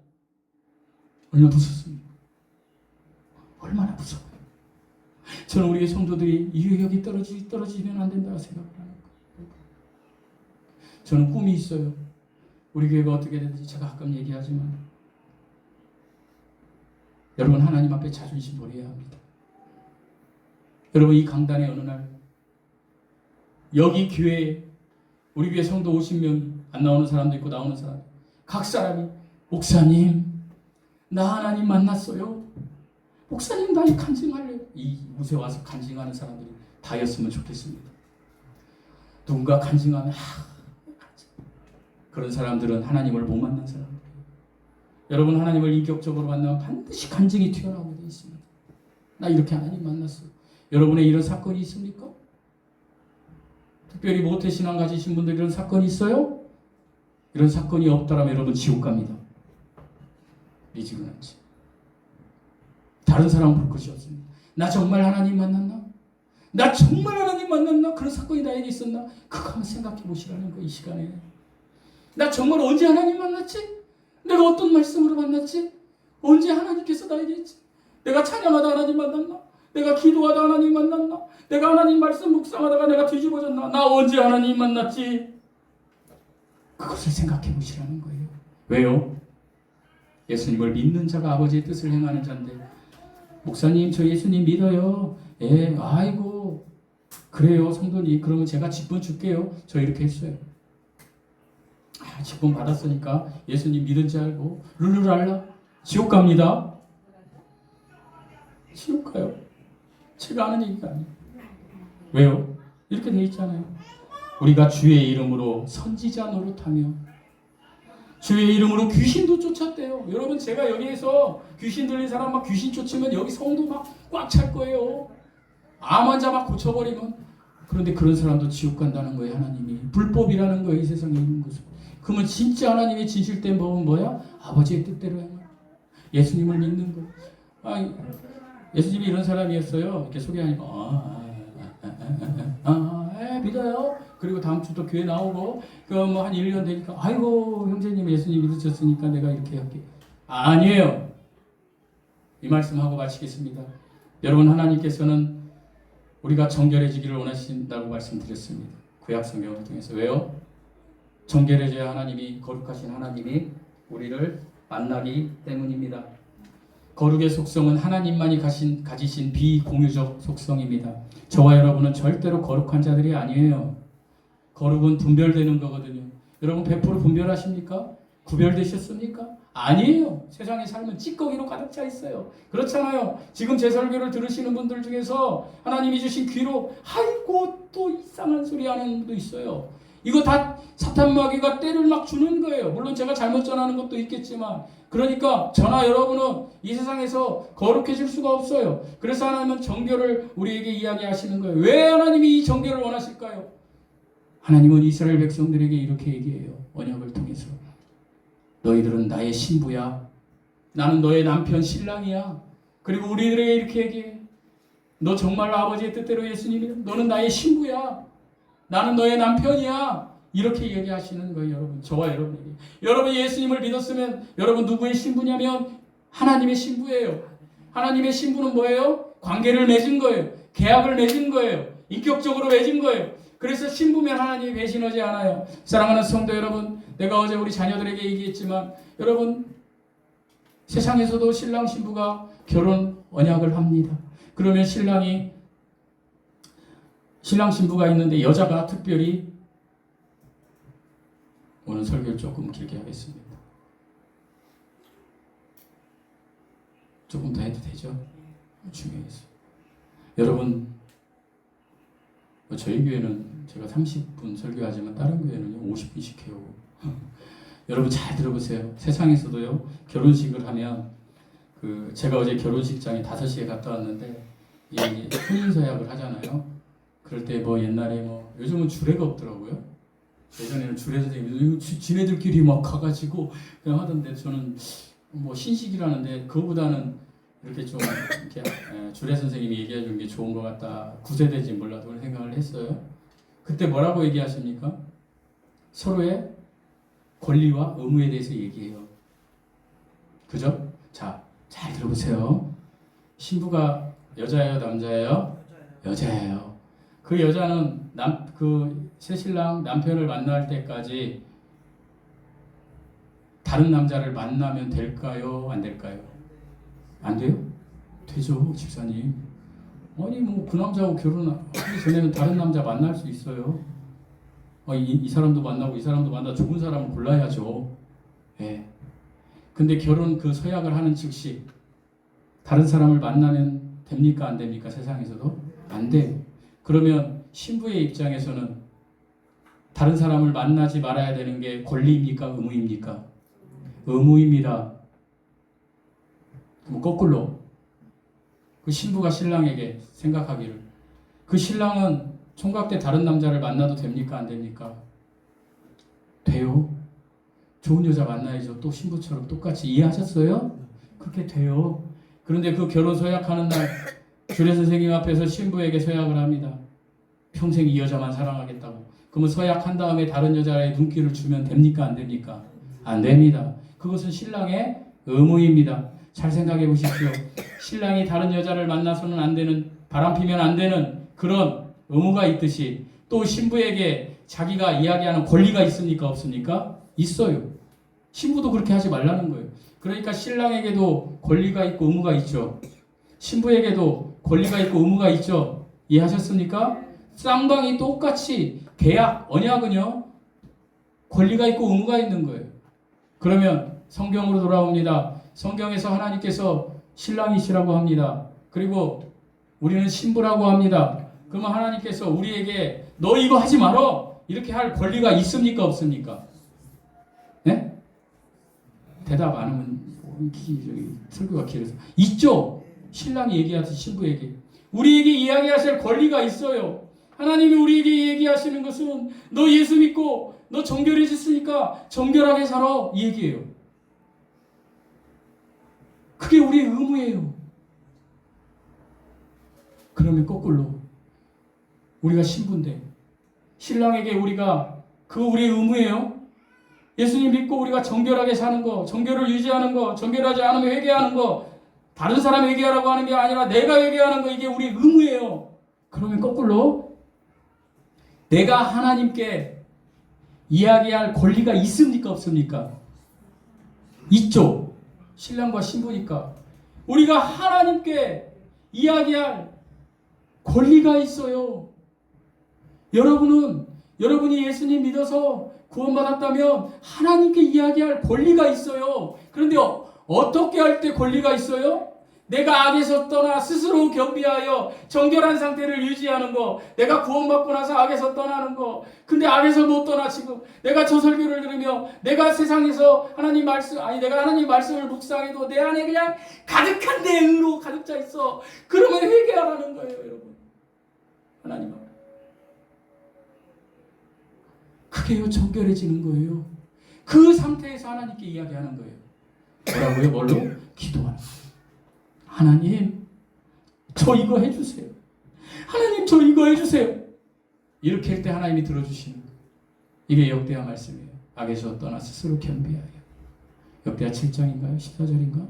얼마나 무섭습니까? 얼마나 무서워요. 저는 우리의 성도들이 이유격이 떨어지면 안 된다고 생각을 하는 거예요. 저는 꿈이 있어요. 우리 교회가 어떻게 되는지 제가 가끔 얘기하지만 여러분 하나님 앞에 자존심 버려야 합니다. 여러분 이 강단에 어느 날 여기 교회에 우리 교회 성도 50명 안 나오는 사람도 있고 나오는 사람 각 사람이 목사님 나 하나님 만났어요. 목사님 나 간증할래요. 이 곳에 와서 간증하는 사람들이 다였으면 좋겠습니다. 누군가 간증하면 그런 사람들은 하나님을 못 만난 사람들. 여러분 하나님을 인격적으로 만나면 반드시 간증이 튀어나오게 되어 있습니다. 나 이렇게 하나님 만났어. 여러분의 이런 사건이 있습니까? 특별히 모태신앙 가지신 분들 이런 사건이 있어요? 이런 사건이 없다라면 여러분 지옥 갑니다. 미지근한지. 다른 사람은 볼 것이 없습니다. 나 정말 하나님 만났나? 나 정말 하나님 만났나? 그런 사건이 나에게 있었나? 그거 한번 생각해 보시라는 거 이 시간에. 나 정말 언제 하나님 만났지? 내가 어떤 말씀으로 만났지? 언제 하나님께서 나에게 했지? 내가 찬양하다 하나님 만났나? 내가 기도하다 하나님 만났나? 내가 하나님 말씀 묵상하다가 내가 뒤집어졌나? 나 언제 하나님 만났지? 그것을 생각해 보시라는 거예요. 왜요? 예수님을 믿는 자가 아버지의 뜻을 행하는 자인데 목사님 저 예수님 믿어요. 예, 아이고 그래요 성도님 그러면 제가 직분 줄게요. 저 이렇게 했어요. 직분 받았으니까 예수님 믿은 줄 알고 룰루랄라 지옥 갑니다. 지옥 가요. 제가 아는 얘기가 아니에요. 왜요? 이렇게 돼 있잖아요. 우리가 주의 이름으로 선지자 노릇하며 주의 이름으로 귀신도 쫓았대요. 여러분 제가 여기에서 귀신 들린 사람 막 귀신 쫓으면 여기 성도 막 꽉 찰 거예요. 암 환자 막 고쳐버리면. 그런데 그런 사람도 지옥 간다는 거예요. 하나님이 불법이라는 거예요. 이 세상에 있는 것은. 그러면 진짜 하나님의 진실된 법은 뭐야? 아버지의 뜻대로 행하는 예수님을 믿는 거. 예수님이 이런 사람이었어요. 이렇게 소개하니까 믿어요. 그리고 다음 주 또 교회 나오고 뭐 한 1년 되니까 아이고 형제님 예수님 믿으셨으니까 내가 이렇게 할게. 아니에요. 이 말씀하고 마치겠습니다. 여러분 하나님께서는 우리가 정결해지기를 원하신다고 말씀드렸습니다. 구약 성경을 통해서. 왜요? 정결해져야 하나님이 거룩하신 하나님이 우리를 만나기 때문입니다. 거룩의 속성은 하나님만이 가지신 비공유적 속성입니다. 저와 여러분은 절대로 거룩한 자들이 아니에요. 거룩은 분별되는 거거든요. 여러분 100% 분별하십니까? 구별되셨습니까? 아니에요. 세상의 삶은 찌꺼기로 가득 차 있어요. 그렇잖아요. 지금 제 설교를 들으시는 분들 중에서 하나님이 주신 귀로 아이고 또 이상한 소리 하는 분도 있어요. 이거 다 사탄 마귀가 때를 막 주는 거예요. 물론 제가 잘못 전하는 것도 있겠지만, 그러니까 저나 여러분은 이 세상에서 거룩해질 수가 없어요. 그래서 하나님은 정결을 우리에게 이야기하시는 거예요. 왜 하나님이 이 정결을 원하실까요? 하나님은 이스라엘 백성들에게 이렇게 얘기해요. 언약을 통해서. 너희들은 나의 신부야. 나는 너의 남편 신랑이야. 그리고 우리들에게 이렇게 얘기해. 너 정말로 아버지의 뜻대로 예수님이야. 너는 나의 신부야. 나는 너의 남편이야. 이렇게 얘기하시는 거예요, 여러분. 저와 여러분에게. 여러분이 예수님을 믿었으면 여러분 누구의 신부냐면 하나님의 신부예요. 하나님의 신부는 뭐예요? 관계를 맺은 거예요. 계약을 맺은 거예요. 인격적으로 맺은 거예요. 그래서 신부면 하나님이 배신하지 않아요. 사랑하는 성도 여러분, 내가 어제 우리 자녀들에게 얘기했지만 여러분 세상에서도 신랑 신부가 결혼 언약을 합니다. 그러면 신랑 신부가 있는데 여자가 특별히 오늘 설교를 조금 길게 하겠습니다. 조금 더 해도 되죠? 중요해서. 여러분 저희 교회는 제가 30분 설교하지만 다른 교회는 50분씩 해요. 여러분 잘 들어보세요. 세상에서도요 결혼식을 하면 제가 어제 결혼식장에 5시에 갔다 왔는데 이게 혼인서약을 하잖아요. 그럴 때 뭐 옛날에 요즘은 주례가 없더라고요. 예전에는 주례 선생님이 지네들끼리 막 가가지고 그냥 하던데 저는 뭐 신식이라는데 그거보다는 이렇게 좀 이렇게 주례 선생님이 얘기해 준 게 좋은 것 같다. 구세대인지 몰라도 그런 생각을 했어요. 그때 뭐라고 얘기하십니까? 서로의 권리와 의무에 대해서 얘기해요. 그죠? 자, 잘 들어보세요. 신부가 여자예요, 남자예요? 여자예요. 그 여자는 새신랑 남편을 만날 때까지 다른 남자를 만나면 될까요? 안 될까요? 안 돼요? 되죠, 집사님. 아니 그 남자하고 결혼하기 전에는 다른 남자 만날 수 있어요. 이 사람도 만나고 이 사람도 만나 좋은 사람을 골라야죠. 예. 근데 결혼 서약을 하는 즉시 다른 사람을 만나면 됩니까? 안 됩니까? 세상에서도? 안 돼요. 그러면 신부의 입장에서는 다른 사람을 만나지 말아야 되는 게 권리입니까? 의무입니까? 의무입니다. 그럼 거꾸로 그 신부가 신랑에게 생각하기를 그 신랑은 총각 때 다른 남자를 만나도 됩니까? 안 됩니까? 돼요. 좋은 여자 만나야죠. 또 신부처럼 똑같이 이해하셨어요? 그렇게 돼요. 그런데 그 결혼 서약하는 날 주례 선생님 앞에서 신부에게 서약을 합니다. 평생 이 여자만 사랑하겠다고. 그러면 서약한 다음에 다른 여자의 눈길을 주면 됩니까? 안 됩니까? 안 됩니다. 그것은 신랑의 의무입니다. 잘 생각해 보십시오. 신랑이 다른 여자를 만나서는 안 되는, 바람피면 안 되는 그런 의무가 있듯이 또 신부에게 자기가 이야기하는 권리가 있습니까? 없습니까? 있어요. 신부도 그렇게 하지 말라는 거예요. 그러니까 신랑에게도 권리가 있고 의무가 있죠. 신부에게도 권리가 있고 의무가 있죠. 이해하셨습니까? 쌍방이 똑같이 계약, 언약은요 권리가 있고 의무가 있는 거예요. 그러면 성경으로 돌아옵니다. 성경에서 하나님께서 신랑이시라고 합니다. 그리고 우리는 신부라고 합니다. 그러면 하나님께서 우리에게 너 이거 하지 말어 이렇게 할 권리가 있습니까? 없습니까? 네? 대답 안 하면 설교가 길어서 있죠. 신랑이 얘기하듯이 신부에게 우리에게 이야기하실 권리가 있어요. 하나님이 우리에게 얘기하시는 것은 너 예수 믿고 너 정결해졌으니까 정결하게 살아 이 얘기예요. 그게 우리의 의무예요. 그러면 거꾸로 우리가 신부인데 신랑에게 우리가 우리의 의무예요. 예수님 믿고 우리가 정결하게 사는 거, 정결을 유지하는 거, 정결하지 않으면 회개하는 거, 다른 사람 회개하라고 하는 게 아니라 내가 회개하는 거, 이게 우리의 의무예요. 그러면 거꾸로 내가 하나님께 이야기할 권리가 있습니까? 없습니까? 있죠. 신랑과 신부니까. 우리가 하나님께 이야기할 권리가 있어요. 여러분이 예수님 믿어서 구원받았다면 하나님께 이야기할 권리가 있어요. 그런데 어떻게 할 때 권리가 있어요? 내가 악에서 떠나 스스로 겸비하여 정결한 상태를 유지하는 거. 내가 구원받고 나서 악에서 떠나는 거. 근데 악에서 못 떠나 지금. 내가 저 설교를 들으며 내가 세상에서 내가 하나님 말씀을 묵상해도 내 안에 그냥 가득한 내 의로 가득 차 있어. 그러면 회개하라는 거예요, 여러분. 하나님 앞에. 그게요, 정결해지는 거예요. 그 상태에서 하나님께 이야기하는 거예요. 뭐라고요? 뭘로? 기도하는 거예요. 하나님, 저 이거 해주세요. 하나님, 저 이거 해주세요. 이렇게 할 때 하나님이 들어주시는 거예요. 이게 역대하 말씀이에요. 악에서 떠나 스스로 겸비하여. 역대하 7장인가요? 14절인가?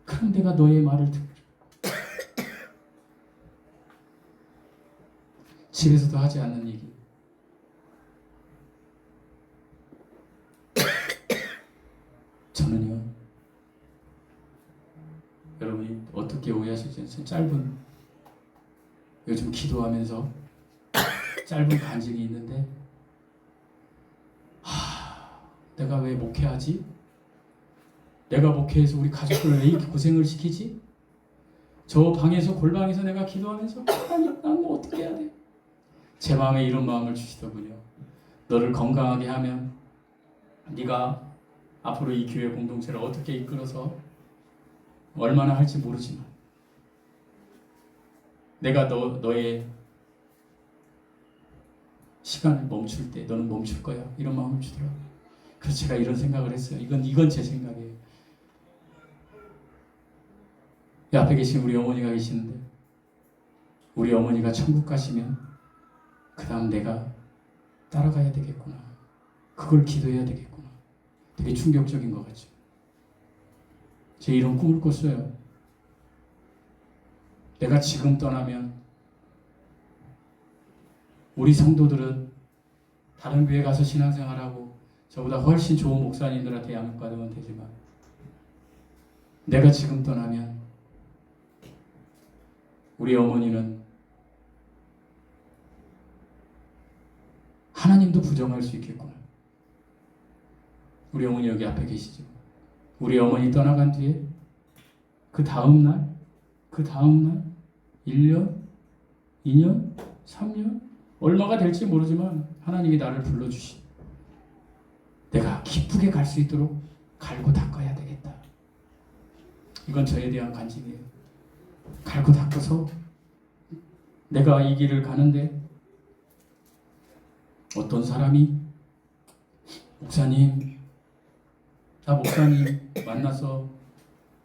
그럼 내가 너의 말을 듣고 집에서도 하지 않는 얘기. 저는요, 여러분이 어떻게 오해하실지 짧은, 요즘 기도하면서 짧은 간증이 있는데, 내가 왜 목회하지? 내가 목회해서 우리 가족들을 왜 이렇게 고생을 시키지? 저 방에서 골방에서 내가 기도하면서 하나님, 난 뭐 어떻게 해야 돼? 제 마음에 이런 마음을 주시더군요. 너를 건강하게 하면 네가 앞으로 이 교회 공동체를 어떻게 이끌어서 얼마나 할지 모르지만 내가 너의 시간을 멈출 때 너는 멈출 거야. 이런 마음을 주더라고요. 그래서 제가 이런 생각을 했어요. 이건 제 생각이에요. 이 앞에 계신 우리 어머니가 계시는데 우리 어머니가 천국 가시면 그 다음 내가 따라가야 되겠구나. 그걸 기도해야 되겠구나. 되게 충격적인 것 같죠. 제 이런 꿈을 꿨어요. 내가 지금 떠나면 우리 성도들은 다른 교회 가서 신앙생활하고 저보다 훨씬 좋은 목사님들한테 양육받으면 되지만 내가 지금 떠나면 우리 어머니는 하나님도 부정할 수 있겠구나. 우리 어머니 여기 앞에 계시죠. 우리 어머니 떠나간 뒤에 그 다음날 1년, 2년, 3년 얼마가 될지 모르지만 하나님이 나를 불러주시. 내가 기쁘게 갈 수 있도록 갈고 닦아야 되겠다. 이건 저에 대한 간증이에요. 갈고 닦아서 내가 이 길을 가는데 어떤 사람이 목사님 만나서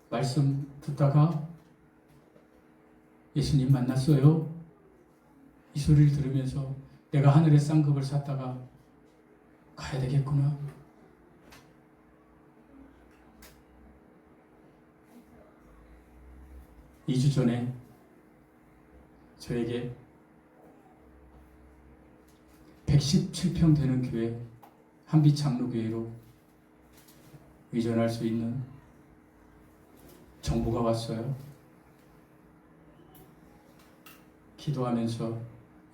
말씀 듣다가 예수님 만났어요. 이 소리를 들으면서 내가 하늘의 쌍급을 샀다가 가야 되겠구나. 이 주 전에 저에게 117평 되는 교회 한빛 장로교회로 이전할 수 있는 정보가 왔어요. 기도하면서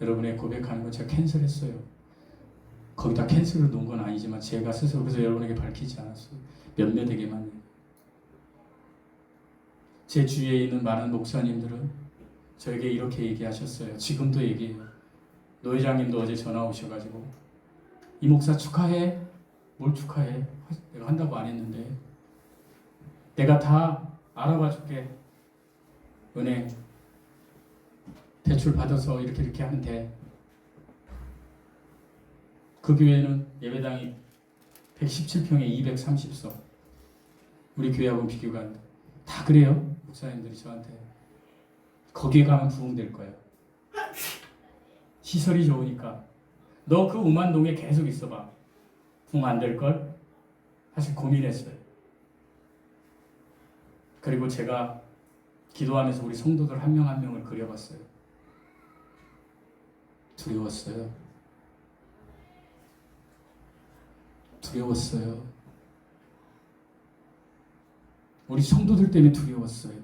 여러분의 고백하는 거 제가 캔슬했어요. 거기다 캔슬을 놓은 건 아니지만 제가 스스로 그래서 여러분에게 밝히지 않았어요. 몇몇에게만. 제 주위에 있는 많은 목사님들은 저에게 이렇게 얘기하셨어요. 지금도 얘기해요. 노 회장님도 어제 전화 오셔가지고 이 목사 축하해. 뭘 축하해? 내가 한다고 안 했는데 내가 다 알아봐 줄게. 은행 대출 받아서 이렇게 하면 돼. 그 교회는 예배당이 117평에 230석. 우리 교회하고는 비교가 안 돼. 다 그래요. 목사님들이 저한테 거기에 가면 부흥될 거야. 시설이 좋으니까 너 그 우만동에 계속 있어봐. 부흥 안 될걸? 사실 고민했어요. 그리고 제가 기도하면서 우리 성도들 한 명 한 명을 그려봤어요. 두려웠어요. 우리 성도들 때문에 두려웠어요.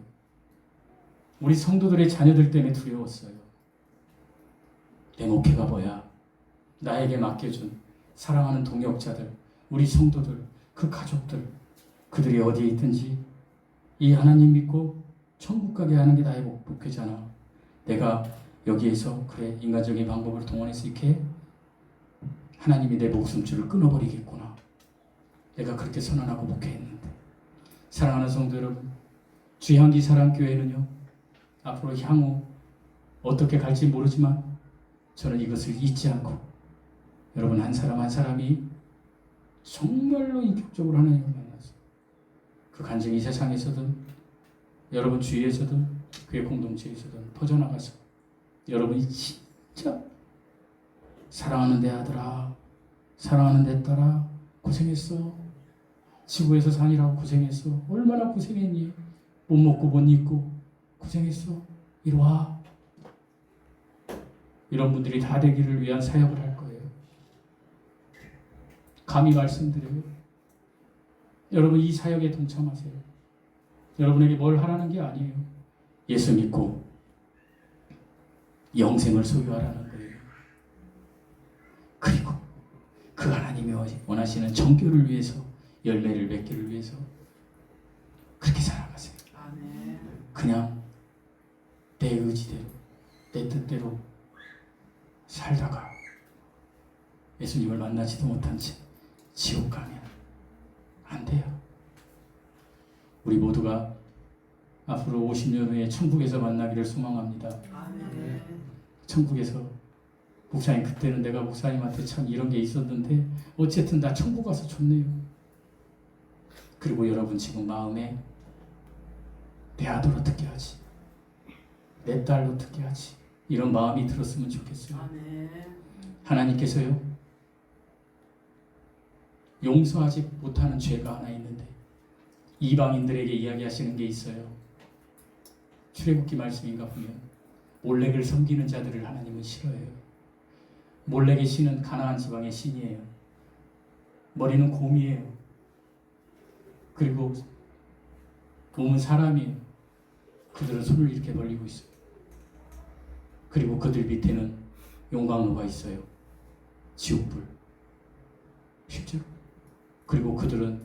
우리 성도들의 자녀들 때문에 두려웠어요. 내 목회가 뭐야? 나에게 맡겨준 사랑하는 동역자들, 우리 성도들, 그 가족들, 그들이 어디에 있든지 이 하나님 믿고 천국 가게 하는 게 나의 목표잖아. 내가 여기에서 그래 인간적인 방법을 동원해서 이렇게 하나님이 내 목숨줄을 끊어버리겠구나. 내가 그렇게 선언하고 목회했는데. 사랑하는 성도 여러분, 주향기 사랑교회는요, 앞으로 향후 어떻게 갈지 모르지만 저는 이것을 잊지 않고 여러분 한 사람 한 사람이 정말로 인격적으로 하나님을 만나서 그 간증이 세상에서든 여러분 주위에서든 교회 공동체에서든 퍼져나가서 여러분이 진짜 사랑하는 내 아들아, 사랑하는 내 딸아, 고생했어. 지구에서 사느라고 고생했어. 얼마나 고생했니? 못 먹고 못 입고 고생했어. 이리 와. 이런 분들이 다 되기를 위한 사역을 할 거예요. 감히 말씀드려요. 여러분 이 사역에 동참하세요. 여러분에게 뭘 하라는 게 아니에요. 예수 믿고 영생을 소유하라는 거예요. 그리고 그 하나님이 원하시는 정교를 위해서 열매를 맺기를 위해서 그렇게 살아가세요. 그냥 내 의지대로 내 뜻대로 살다가 예수님을 만나지도 못한 채 지옥 가면 안 돼요. 우리 모두가 앞으로 50년 후에 천국에서 만나기를 소망합니다. 천국에서 목사님 그때는 내가 목사님한테 참 이런 게 있었는데 어쨌든 나 천국 가서 좋네요. 그리고 여러분 지금 마음에 내 아들 어떻게 하지? 내 딸 어떻게 하지? 이런 마음이 들었으면 좋겠어요. 하나님께서요 용서하지 못하는 죄가 하나 있는데 이방인들에게 이야기하시는 게 있어요. 출애굽기 말씀인가 보면 몰렉을 섬기는 자들을 하나님은 싫어해요. 몰렉의 신은 가나안 지방의 신이에요. 머리는 곰이에요. 그리고 몸은 사람이에요. 그들은 손을 이렇게 벌리고 있어요. 그리고 그들 밑에는 용광로가 있어요. 지옥불. 실제로. 그리고 그들은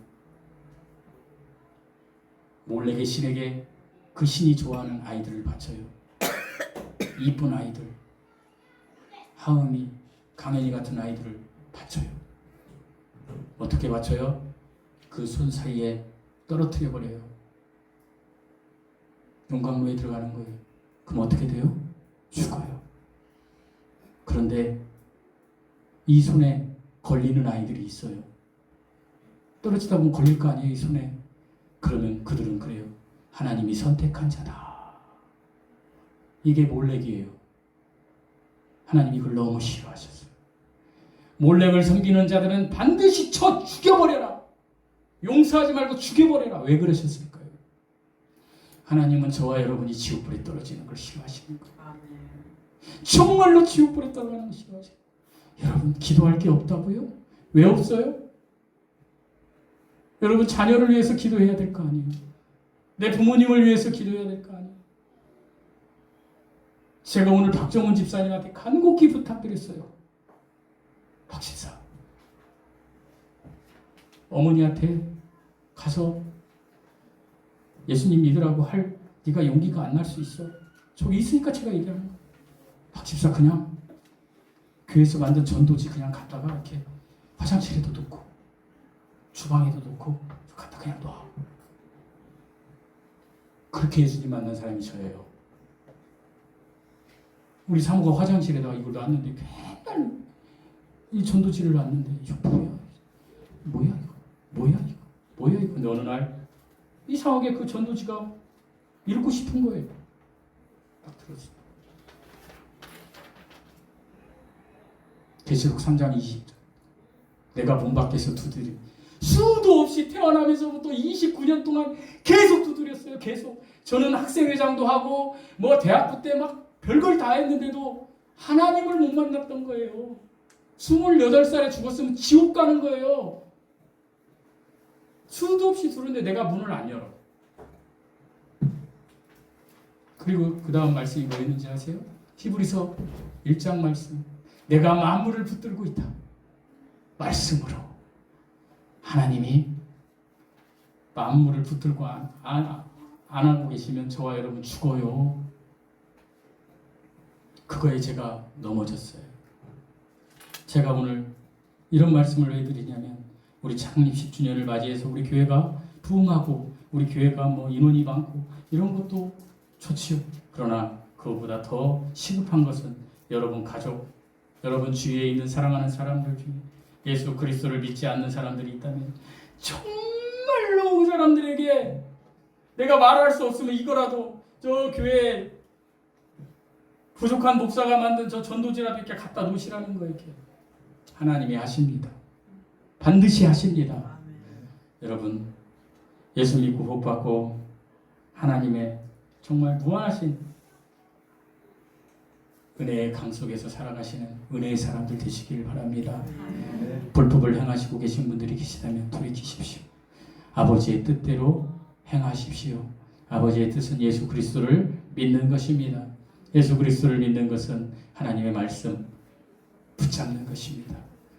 몰렉의 신에게 그 신이 좋아하는 아이들을 바쳐요. 이쁜 아이들, 하은이, 강현이 같은 아이들을 바쳐요. 어떻게 바쳐요? 그 손 사이에 떨어뜨려 버려요. 용광로에 들어가는 거예요. 그럼 어떻게 돼요? 죽어요. 그런데 이 손에 걸리는 아이들이 있어요. 떨어지다 보면 걸릴 거 아니에요, 이 손에. 그러면 그들은 그래요. 하나님이 선택한 자다. 이게 몰렉이에요. 하나님이 이걸 너무 싫어하셨어요. 몰렉을 섬기는 자들은 반드시 쳐 죽여버려라. 용서하지 말고 죽여버려라. 왜 그러셨을까요? 하나님은 저와 여러분이 지옥불에 떨어지는 걸 싫어하시는 거예요. 정말로 지옥불에 떨어가는 걸 싫어하시는 거예요. 여러분 기도할 게 없다고요? 왜 없어요? 여러분 자녀를 위해서 기도해야 될 거 아니에요. 내 부모님을 위해서 기도해야 될 거 아니에요. 제가 오늘 박정훈 집사님한테 간곡히 부탁드렸어요. 박 집사, 어머니한테 가서 예수님 믿으라고 할 네가 용기가 안 날 수 있어. 저기 있으니까 제가 얘기하는 거야. 박 집사 그냥 교회에서 만든 전도지 그냥 갖다가 이렇게 화장실에도 놓고 주방에도 놓고 갖다 그냥 놔. 그렇게 예수님 만난 사람이 저예요. 우리 사모가 화장실에다가 이걸 놨는데 맨날 이 전도지를 놨는데 이거 뭐야? 뭐야 이거? 뭐야 이거? 뭐야 이거? 근데 어느 날 이상하게 그 전도지가 읽고 싶은 거예요. 딱 들었어요. 계시록 3장 20절. 내가 문 밖에서 두드려 수도 없이 태어나면서부터 29년 동안 계속 두드렸어요. 계속. 저는 학생회장도 하고 뭐 대학부 때 막 별걸 다 했는데도 하나님을 못 만났던 거예요. 28살에 죽었으면 지옥 가는 거예요. 수도 없이 두는데 내가 문을 안 열어. 그리고 그 다음 말씀이 뭐였는지 아세요? 히브리서 1장 말씀. 내가 만물을 붙들고 있다. 말씀으로. 하나님이 만물을 붙들고 안 하고 계시면 저와 여러분 죽어요. 그거에 제가 넘어졌어요. 제가 오늘 이런 말씀을 왜 드리냐면 우리 창립 10주년을 맞이해서 우리 교회가 부흥하고 우리 교회가 뭐 인원이 많고 이런 것도 좋지요. 그러나 그것보다 더 시급한 것은 여러분 가족, 여러분 주위에 있는 사랑하는 사람들 중에 예수 그리스도를 믿지 않는 사람들이 있다면 정말로 그 사람들에게 내가 말할 수 없으면 이거라도 저 교회에 부족한 목사가 만든 저 전도지라도 이렇게 갖다 놓으시라는 거예요. 이렇게. 하나님이 하십니다. 반드시 하십니다. 여러분 예수 믿고 복받고 하나님의 정말 무한하신 은혜의 강 속에서 살아가시는 은혜의 사람들 되시길 바랍니다. 불법을 행하시고 계신 분들이 계시다면 돌이키십시오. 아버지의 뜻대로 행하십시오. 아버지의 뜻은 예수 그리스도를 믿는 것입니다. 예수 그리스도를 믿는 것은 하나님의 말씀 붙잡는 것입니다.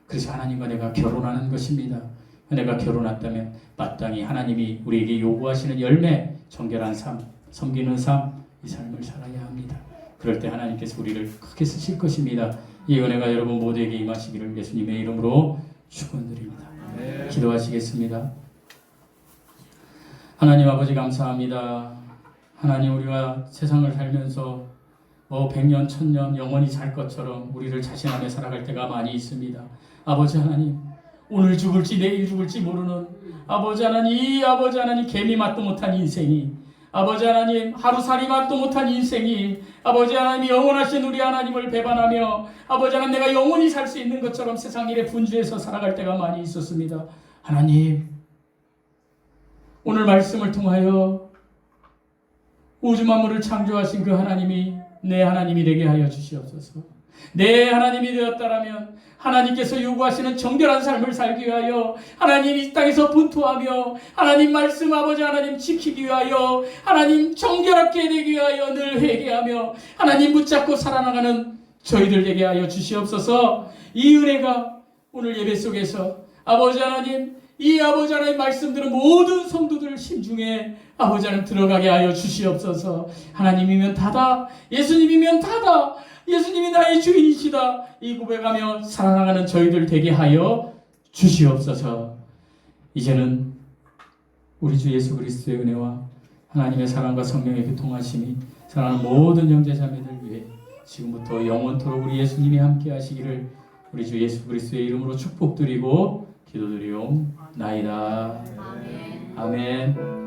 그래서 하나님과 내가 결혼하는 것입니다. 내가 결혼했다면 마땅히 하나님이 우리에게 요구하시는 열매, 정결한 삶, 섬기는 삶, 이 삶을 살아야 합니다. 그럴 때 하나님께서 우리를 크게 쓰실 것입니다. 이 은혜가 여러분 모두에게 임하시기를 예수님의 이름으로 축원드립니다. 기도하시겠습니다. 하나님 아버지 감사합니다. 하나님 우리가 세상을 살면서 100년, 1000년 영원히 살 것처럼 우리를 자신하며 살아갈 때가 많이 있습니다. 아버지 하나님 오늘 죽을지 내일 죽을지 모르는 아버지 하나님 개미 맛도 못한 인생이 아버지 하나님 하루살이 맛도 못한 인생이 아버지 하나님 영원하신 우리 하나님을 배반하며 아버지 하나님 내가 영원히 살 수 있는 것처럼 세상 일에 분주해서 살아갈 때가 많이 있었습니다. 하나님 오늘 말씀을 통하여 우주 만물을 창조하신 그 하나님이 내 하나님이 되게 하여 주시옵소서. 내 하나님이 되었다라면 하나님께서 요구하시는 정결한 삶을 살기 위하여 하나님 이 땅에서 분투하며 하나님 말씀 아버지 하나님 지키기 위하여 하나님 정결하게 되기 위하여 늘 회개하며 하나님 붙잡고 살아나가는 저희들 되게 하여 주시옵소서. 이 은혜가 오늘 예배 속에서 아버지 하나님 이 아버지 하나님 말씀들은 모든 성도들 심중에 아버지 하나님 들어가게 하여 주시옵소서. 하나님이면 다다, 예수님이면 다다, 예수님이 나의 주인이시다, 이 고백하며 살아나가는 저희들 되게 하여 주시옵소서. 이제는 우리 주 예수 그리스도의 은혜와 하나님의 사랑과 성령의 교통하심이 사랑하는 모든 형제자매들 위해 지금부터 영원토록 우리 예수님이 함께 하시기를 우리 주 예수 그리스도의 이름으로 축복드리고 기도드리옵나이다. 아멘. 아멘.